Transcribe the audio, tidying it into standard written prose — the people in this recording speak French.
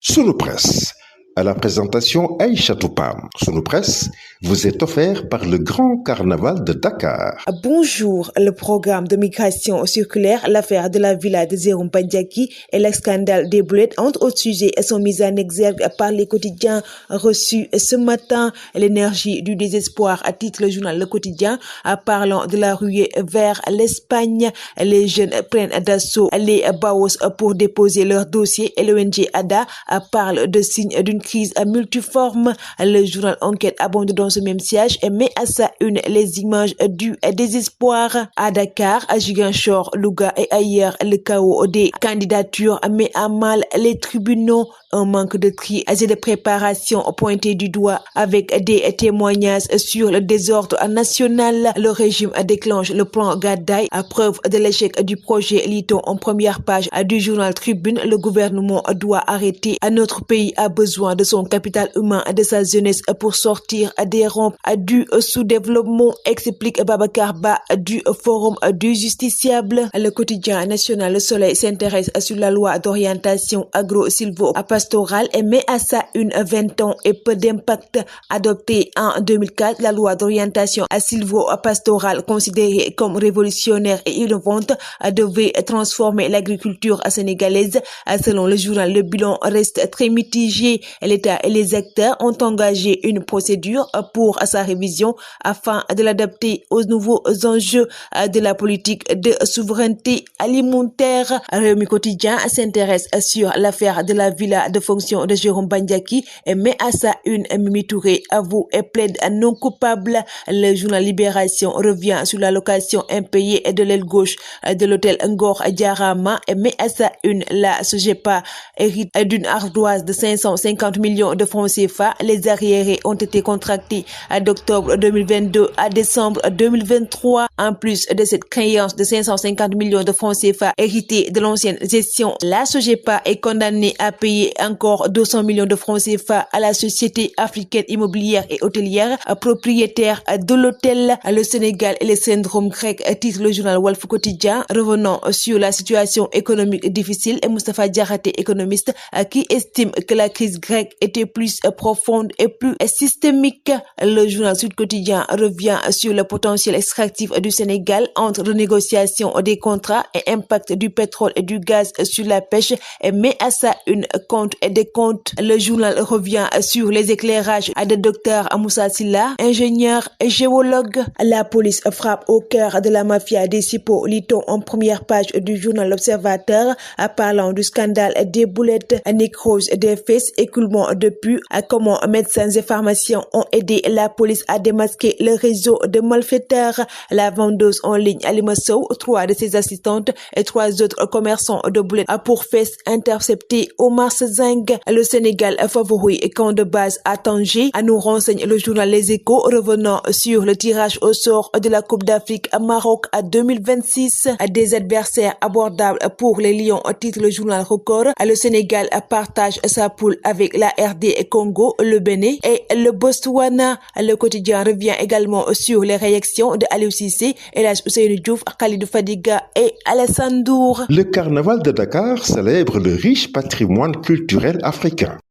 Sunu Presse, à la présentation Aïcha Toupam. Sunu Presse vous est offert par le Grand Carnaval de Dakar. Bonjour, le programme de migration circulaire, l'affaire de la villa de Jérôme Bandiaki et le scandale des boulettes entre autres sujets sont mis en exergue par les quotidiens reçus ce matin. L'énergie du désespoir, à titre le journal Le Quotidien, parlant de la ruée vers l'Espagne. Les jeunes prennent d'assaut les Baos pour déposer leur dossier et l'ONG ADA parle de signes d'une crise multiforme. Le journal Enquête abonde dans ce même siège et met à sa une les images du désespoir. À Dakar, à Ziguinchor, Louga et ailleurs, le chaos des candidatures met à mal les tribunaux. Un manque de tri et de préparation pointé du doigt avec des témoignages sur le désordre national. Le régime déclenche le plan Gadaye à preuve de l'échec du projet, lit-on en première page du journal Tribune. Le gouvernement doit arrêter. Notre pays a besoin de son capital humain et de sa jeunesse pour sortir des rampes du sous-développement, explique Babacar Ba du Forum du Justiciable. Le quotidien national Le Soleil s'intéresse sur la loi d'orientation agro-silvo-pastorale et met à sa une 20 ans et peu d'impact. Adoptée en 2004, la loi d'orientation silvo-pastorale, considérée comme révolutionnaire et innovante, devait transformer l'agriculture sénégalaise. Selon le journal, le bilan reste très mitigé. L'État et les acteurs ont engagé une procédure pour sa révision afin de l'adapter aux nouveaux enjeux de la politique de souveraineté alimentaire. Réumi Quotidien s'intéresse sur l'affaire de la villa de fonction de Jérôme Bandiaki et met à sa une Mimi Touré avoue et plaide non coupable. Le journal Libération revient sur la location impayée de l'aile gauche de l'hôtel Ngor Diarama et met à sa une la SOGEPA hérite d'une ardoise de 550 millions de francs CFA. Les arriérés ont été contractés d'octobre 2022 à décembre 2023. En plus de cette créance de 550 millions de francs CFA héritée de l'ancienne gestion, la SOGEPA est condamnée à payer encore 200 millions de francs CFA à la société africaine immobilière et hôtelière propriétaire de l'hôtel. Le Sénégal et le syndrome grec, titre le journal Walf Quotidien. Revenant sur la situation économique difficile, et Moustapha Diakhaté, économiste, qui estime que la crise grecque était plus profonde et plus systémique. Le journal Sud Quotidien revient sur le potentiel extractif du Sénégal entre renégociation des contrats et impact du pétrole et du gaz sur la pêche et met à sa une compte et des comptes. Le journal revient sur les éclairages de Dr Moussa Silla, ingénieur et géologue. La police frappe au cœur de la mafia des Sipo, lit-on en première page du journal L'Observateur, parlant du scandale des boulettes, nécrose des fesses, écoulement de pus, comment médecins et pharmaciens ont aidé la police à démasquer le réseau de malfaiteurs. La vendeuse en ligne Alima Sow, 3 de ses assistantes et 3 autres commerçants de boulettes pour fesses interceptés au Mars Zing. Le Sénégal favori camp de base à Tanger, nous renseigne le journal Les Échos, revenant sur le tirage au sort de la Coupe d'Afrique à Maroc à 2026. Des adversaires abordables pour les Lions, titre le journal Record. Le Sénégal partage sa poule avec la RD Congo, le Bénin et le Botswana. Le quotidien revient également sur les réactions de Aliou Cissé, El Hadji Ousseynou Diouf, Khalidou Fadiga et Alassane Ndour. Le Carnaval de Dakar célèbre le riche patrimoine culturel africain.